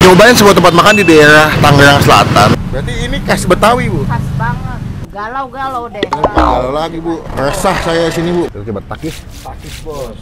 Nyobain sebuah tempat makan di daerah Tangerang Selatan. Berarti ini khas Betawi, Bu? Khas banget. Galau-galau deh. Galau lagi, Bu. Resah saya sini, Bu. Coba takis. Takis, Bos.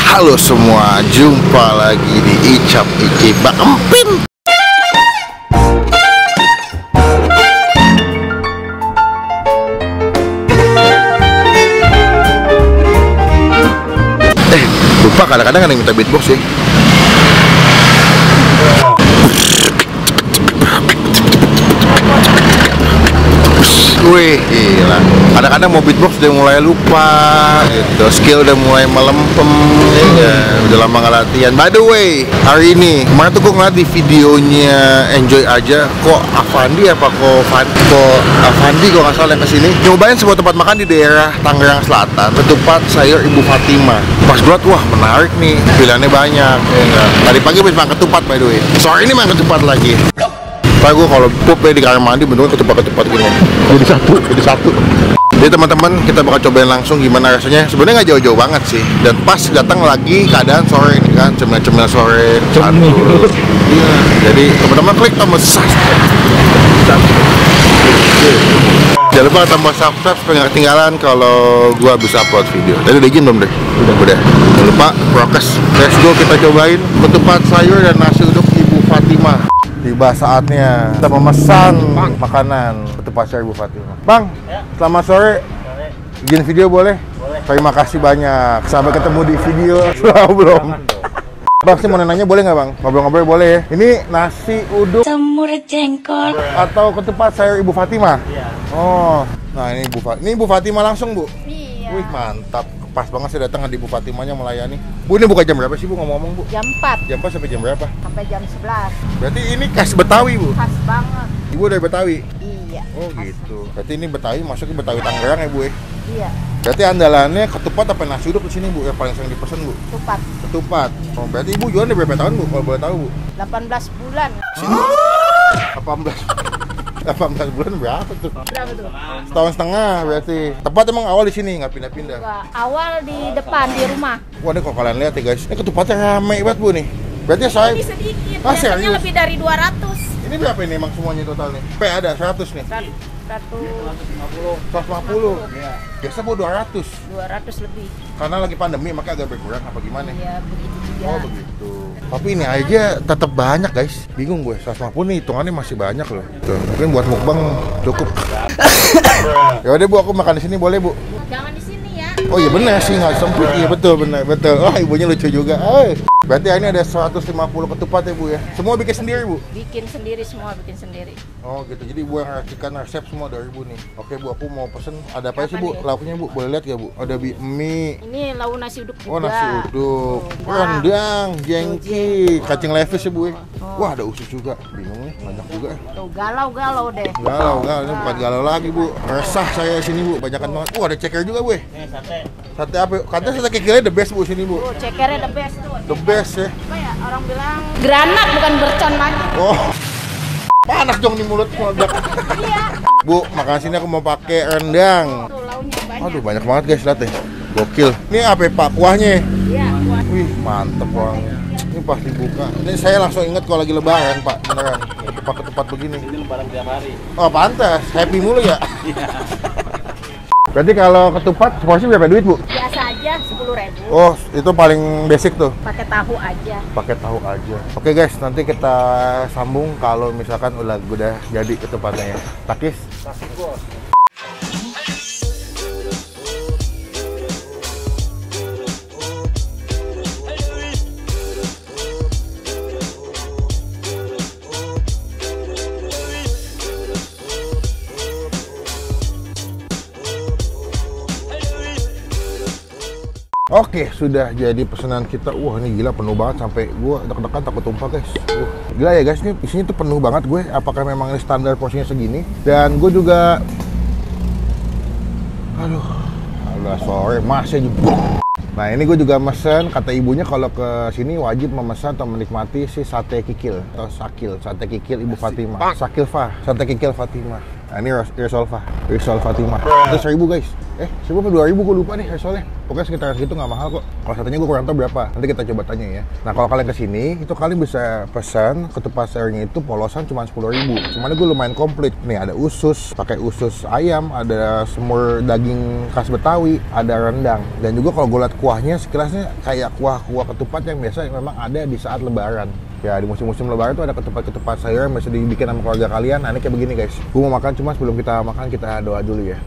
Halo semua, jumpa lagi di Icap Iki Bak Empin. Lupa kadang-kadang ada yang minta beatbox sih. Wih, gila. Kadang-kadang mau beatbox udah mulai lupa, itu skill udah mulai melempem, ya. Udah lama nggak latihan. By the way, hari ini kemarin tuh gue ngeliat di videonya Enjoy Aja, kok Avandi apa kok Avandi kok nggak salah yang kesini nyobain sebuah tempat makan di daerah Tangerang Selatan, ketupat sayur Ibu Fatima. Pas gue liat, wah menarik nih, pilihannya banyak. Ya, tadi pagi habis makan ketupat by the way. Sore ini makan ketupat lagi. Tapi gue kalau pup di kamar mandi bentuknya ketupat-ketupat gini. Jadi satu. Jadi teman-teman, kita bakal cobain langsung gimana rasanya. Sebenarnya nggak jauh-jauh banget sih. Dan pas datang lagi keadaan sore ini kan, cemil-cemil sore. Iya. Jadi teman-teman klik tombol subscribe. Jangan lupa tombol subscribe supaya nggak ketinggalan kalau gue bisa upload video. Tadi udah izin belum deh? Udah. Jangan lupa prokes. Let's go, kita cobain ketupat sayur dan nasi uduk Ibu Fatima. Tiba saatnya kita memesan makanan ketupat sayur Ibu Fatima. Bang, ya. Selamat sore. Izin video boleh? Boleh. Terima kasih banyak. Sampai ketemu di video belum. Bang, saya mau nanya boleh nggak bang? Ngobrol-ngobrol boleh ya? Ini nasi uduk semur jengkol atau ketupat sayur Ibu Fatima? Iya. Oh, nah ini Ibu Fatima langsung, Bu? Iya. Wih, mantap. Pas banget saya datang di Ibu Fatimanya melayani. Bu, ini buka jam berapa sih, Bu, ngomong-ngomong, Bu? Jam 4. Jam 4 sampai jam berapa? Sampai jam 11. Berarti ini khas Betawi, Bu? Khas banget. Ibu dari Betawi? Iya. Oh, gitu. Berarti ini Betawi, masuknya Betawi Tangerang ya, Bu ya? Iya. Berarti andalannya ketupat apa nasi uduk di sini, Bu? Yang paling sering dipesan, Bu? Ketupat. Ketupat. Oh, berarti Ibu jualan dari berapa tahun, Bu? Kalau boleh tahu, Bu? 18 bulan. 18 bulan berapa tuh? Berapa tuh? Setahun setengah berarti. Tepat emang awal di sini, nggak pindah-pindah. Awal di depan di rumah. Wah, ini kok kalian lihat ya guys, ini ketupatnya rame banget, Bu nih. Berarti saya Ini sedikit. Ah, Biasanya serius? lebih dari 200. Ini berapa ini emang semuanya total nih? P ada 100 nih. 150. Iya. Biasa Bu 200. 200 lebih. Karena lagi pandemi makanya agak berkurang apa gimana? Iya, begitu juga. Oh, begitu. Tapi ini aja tetap banyak, guys. Bingung gue. 150 nih hitungannya masih banyak loh. Tuh, mungkin buat mukbang cukup. Ya udah Bu, aku makan di sini boleh, Bu? Jangan di sini ya. Oh iya benar sih, nggak sempit. Iya betul. Oh, ibunya lucu juga. Berarti ini ada 150 ketupat ya, Bu ya? Semua bikin sendiri, Bu? Bikin sendiri semua, bikin sendiri. Oh gitu, jadi Ibu yang racikan resep semua dari Ibu nih. Oke Bu, aku mau pesen, ada apa sih Bu? nih? Lauknya Bu, boleh lihat ya Bu? Ada mie. Ini lauk nasi uduk juga. Oh nasi uduk, rendang, jengki, cacing levis ya Bu ya? Wah ada usus juga, bingung nih, banyak juga. Tuh galau-galau deh. Galau, ini bukan galau lagi Bu. Resah saya sini Bu, banyakan banget. Wah ada ceker juga Bu ya? Sate. Sate apa? Katanya sate kikilnya the best Bu sini Bu. Oh, cekernya the best tuh. The best ya? Apa ya, orang bilang granat bukan bercon lagi. Oh, panas dong di mulut meledak. Iya. Bu, makan sini aku mau pakai rendang. Tuh lauknya banyak. Aduh banyak banget guys, lihat deh. Gokil. Ini apa ya, Pak? Kuahnya? Iya, kuah. Wih, mantep Bang. Ini pas dibuka. Ini saya langsung inget kalau lagi lebaran, Pak. Beneran. Ketupat-ketupat begini. Ini lebaran tiap hari. Oh, pantas. Happy mulu ya? Berarti kalau ketupat porsi berapa duit, Bu? Biasa aja 10.000. Oh, itu paling basic tuh. Pakai tahu aja. Pakai tahu aja. Oke guys, nanti kita sambung kalau misalkan udah jadi ketupatnya ya. Takis. Oke, sudah jadi pesanan kita. Wah, ini gila penuh banget sampai gua deg-degan takut tumpah, guys. Gila ya, guys. Ini isinya tuh penuh banget gue. Apakah memang ini standar porsinya segini? Dan gue juga agak sore masih juga. Nah, ini gue juga mesen, kata ibunya kalau ke sini wajib memesan atau menikmati si sate kikil atau sakil, sate kikil Ibu Fatima. Sakilfa, sate kikil Fatima. Nah, ini Risol Fatima. Itu 1.000, guys. Coba 2.000 gue lupa nih soalnya. Pokoknya sekitar segitu nggak mahal kok. Kalau satenya gue kurang tahu berapa. Nanti kita coba tanya ya. Nah kalau kalian kesini, itu kalian bisa pesan ketupat sayurnya itu polosan cuma 10.000. Cuman gue lumayan komplit. Nih ada usus, pakai usus ayam, ada semur daging khas Betawi, ada rendang. Dan juga kalau gue liat kuahnya, sekilasnya kayak kuah-kuah ketupat yang biasa memang ada di saat Lebaran. Ya di musim-musim Lebaran tuh ada ketupat-ketupat sayur yang bisa dibikin sama keluarga kalian. Nah ini kayak begini guys. Gue mau makan, cuma sebelum kita makan kita doa dulu ya.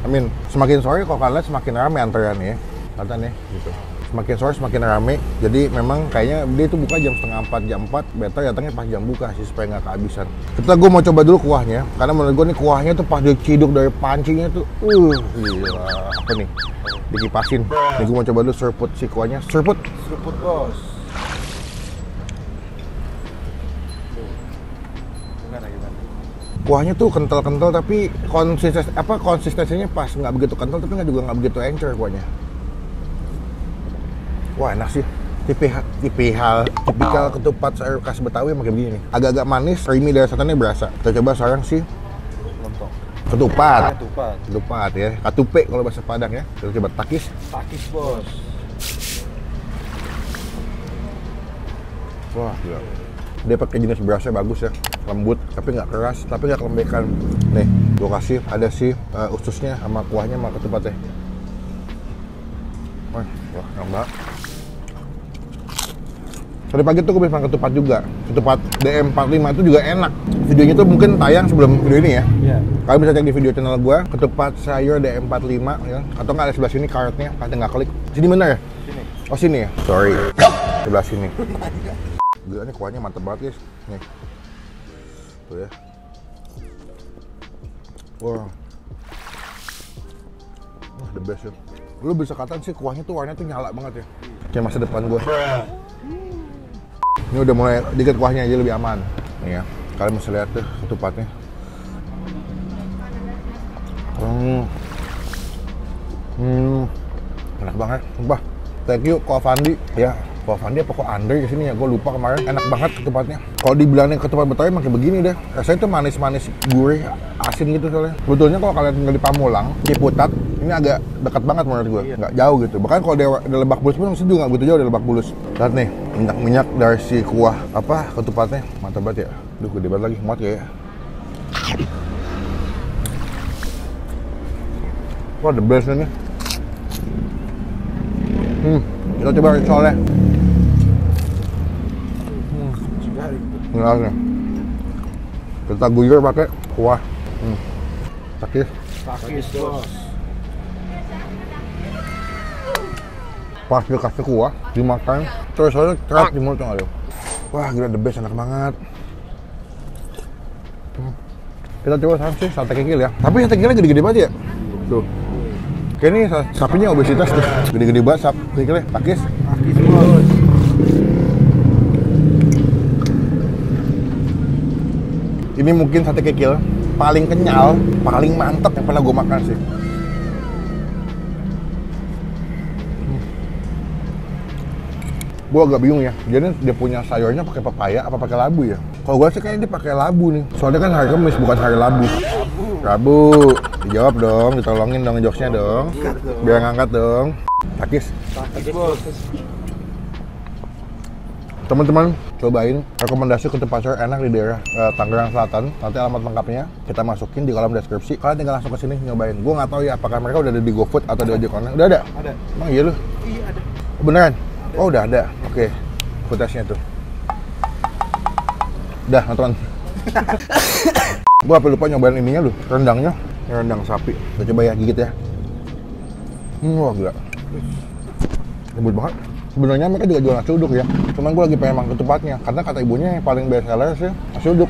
Amin. Semakin sore kalau kalian semakin rame antreannya ya. Kelihatan ya gitu. Semakin sore semakin rame. Jadi memang kayaknya dia itu buka jam setengah 4, jam 4. Better datangnya pas jam buka sih supaya nggak kehabisan. Gue mau coba dulu kuahnya. Karena menurut gue nih kuahnya tuh pas diciduk dari pancinya tuh. Gila. Apa nih? Dikipasin. Nih gue mau coba dulu serput si kuahnya. Serput bos. Kuahnya tuh kental-kental tapi konsistensinya pas, nggak begitu kental tapi nggak begitu encer kuahnya. Wah enak sih. Tipikal ketupat sayur khas Betawi yang kayak begini nih. Agak-agak manis, creamy dari santannya berasa. Kita coba sekarang sih ketupat ya. Katupe kalau bahasa Padang ya. Kita coba takis bos. Wah gila. Dia pakai jenis berasnya bagus ya, lembut tapi nggak keras, tapi nggak kelembekan. Nih, gue kasih ada sih ususnya sama kuahnya sama ketupatnya. Wah, enak banget. Tadi pagi tuh gue bisa makan ketupat juga. Ketupat DM45 itu juga enak. Videonya tuh mungkin tayang sebelum video ini ya. Iya. Kalian bisa cek di video channel gue, ketupat sayur DM45 ya. Atau nggak ada sebelah sini karetnya, kalian nggak klik. Sini bener ya? Sini. Oh sini ya? Sorry. Sebelah sini. Gila nih kuahnya mantep banget guys. Nih. Tuh ya. Wah, the best ya. Lu bisa katakan sih kuahnya tuh warnanya tuh nyala banget ya. Kayak masa depan gue. Ini udah mulai dikit kuahnya aja lebih aman. Nih ya. Kalian bisa lihat tuh ketupatnya. Enak banget. Sumpah. Thank you Ko Fandi ya. Ko Fandi apa kok Andre di sini ya, gue lupa kemarin. Enak banget ketupatnya. Kalau dibilangin ketupat Betawi emang kayak begini deh. Rasanya tuh manis-manis, gurih, asin gitu soalnya. Sebetulnya kalau kalian tinggal di Pamulang, Ciputat, ini agak dekat banget menurut gue. Nggak jauh gitu. Bahkan kalau di Lebak Bulus pun juga nggak begitu jauh dari Lebak Bulus. Lihat nih, minyak-minyak dari si kuah ketupatnya. Mantap banget ya. Duh, gede banget lagi, muat ya. Wah, the best nih. Kita coba soalnya. Nih. Kita guyur pakai kuah. Takis bos. Pas dikasih kuah, dimakan, terus soalnya keras di mulut nggak lo. Wah gila the best, enak banget. Kita coba sekarang sih sate kikil ya. Tapi sate kikilnya gede-gede banget ya. Tuh. Kayaknya sapinya obesitas deh. Gede-gede banget sap kikilnya. Takis bos. Ini mungkin sate kikil paling kenyal, paling mantep yang pernah gue makan sih. Gue agak bingung ya, jadi dia punya sayurnya pakai pepaya apa pakai labu ya? Kalau gue sih kayaknya dia pakai labu nih. Soalnya kan hari Kamis bukan hari labu. Labu. Dijawab dong, ditolongin dong jokesnya dong. Biar ngangkat dong. Takis bos. Teman-teman, cobain rekomendasi ketupat sayur enak di daerah Tangerang Selatan. Nanti alamat lengkapnya kita masukin di kolom deskripsi. Kalian tinggal langsung ke sini nyobain. Gue nggak tahu ya apakah mereka udah ada di GoFood atau di ojek online. Udah ada? Ada. Emang iya lu? Iya ada. Beneran? Oh udah ada. Oke. Footage-nya tuh. Udah nonton. Gue apa lupa nyobain ininya lu, rendangnya. Ini rendang sapi. Kita coba ya, gigit ya. Wah gila. Lembut banget. Sebenarnya mereka juga jual nasi uduk ya. Cuman gue lagi pengen makan ketupatnya karena kata ibunya yang paling best seller sih nasi uduk.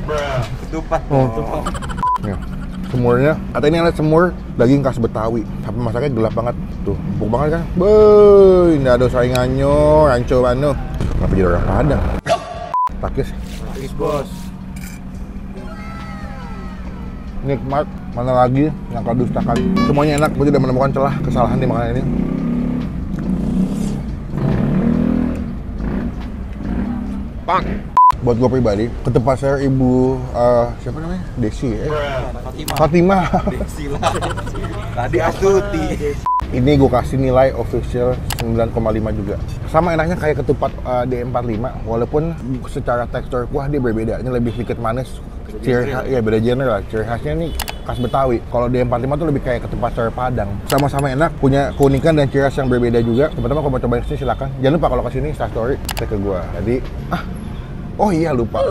Ketupat. Nih, semurnya. Kata ini ada semur daging khas Betawi. Tapi masaknya gelap banget. Tuh, empuk banget kan. Boy, nggak ada saingannya, ranco mano. Kenapa jadi orang Padang? Takis bos. Nikmat, mana lagi yang kau dustakan. Semuanya enak, gue tidak menemukan celah kesalahan di makanan ini. buat gue pribadi ke tempat saya ibu siapa namanya? Desi Fatimah. Desi lah. Tadi Astuti. Ini gue kasih nilai official 9,5 juga. Sama enaknya kayak ketupat D45, walaupun secara tekstur kuah dia berbeda. Ini lebih sedikit manis. Ya beda genre lah. Ciri khasnya nih khas Betawi. Kalau D45 tuh lebih kayak ketupat sayur Padang. Sama-sama enak, punya keunikan dan ciri khas yang berbeda juga. Teman-teman kalau mau cobain kesini silakan. Jangan lupa kalau kesini Instastory cek ke gue. Jadi oh iya lupa.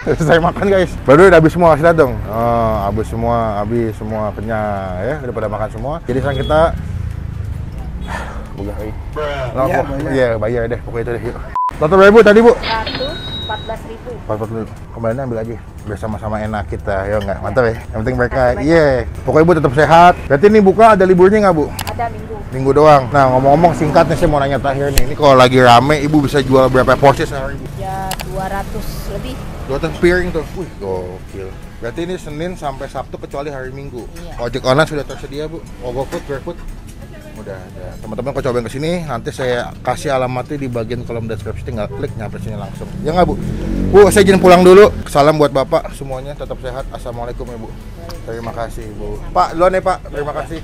Saya makan guys. Baru udah habis semua, lihat dong. Habis semua kenyang ya, udah pada makan semua. Jadi sekarang kita Iya, bayar deh pokoknya itu deh. Yuk. Total berapa tadi, Bu? 14.000. 14.000. Kembalinya ambil aja. Biar sama-sama enak kita, ya enggak? Mantap ya. Yang penting mereka, Pokoknya Bu tetap sehat. Berarti ini buka ada liburnya nggak, Bu? Ada minggu. Minggu doang. Nah, ngomong-ngomong singkat nih, saya mau nanya terakhir nih. Ini kalau lagi rame, Ibu bisa jual berapa porsi sehari, Bu? Ya 200 lebih. 200 piring tuh. Wih, gokil. Berarti ini Senin sampai Sabtu kecuali hari Minggu. Iya. Ojek online sudah tersedia, Bu? GoFood, GrabFood? Udah ada. Teman-teman kalau cobain kesini, nanti saya kasih alamatnya di bagian kolom deskripsi, tinggal klik nyampe sini langsung. Ya nggak, Bu? Bu, saya izin pulang dulu. Salam buat Bapak semuanya, tetap sehat. Assalamualaikum ya, Bu. Terima kasih, Bu. Pak, duluan ya, Pak. Terima kasih.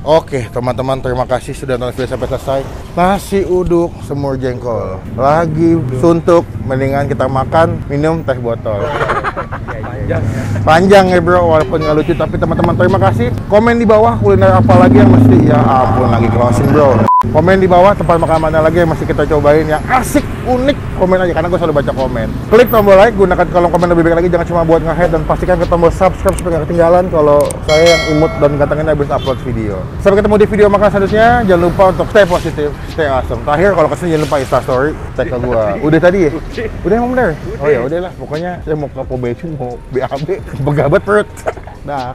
Oke, teman-teman, terima kasih sudah nonton video sampai selesai. Nasi uduk semur jengkol. Lagi suntuk, mendingan kita makan, minum teh botol. Panjang ya bro, walaupun nggak lucu, tapi teman-teman terima kasih. Komen di bawah kuliner apa lagi yang mesti, ya ampun lagi closing bro. Komen di bawah tempat makan mana lagi yang mesti kita cobain yang asik, unik. Komen aja karena gue selalu baca komen. Klik tombol like, gunakan kolom komen lebih baik lagi, jangan cuma buat nge-head, dan pastikan ke tombol subscribe supaya nggak ketinggalan kalau saya yang imut dan gantengin habis upload video. Sampai ketemu di video makan selanjutnya. Jangan lupa untuk stay positif, stay awesome. Terakhir kalau kesini jangan lupa Instastory, cek ke gua. Udah tadi ya? Udah emang bener? Oh ya udahlah, pokoknya saya mau ke pom bensin, mau BAB, begabat perut. Dah.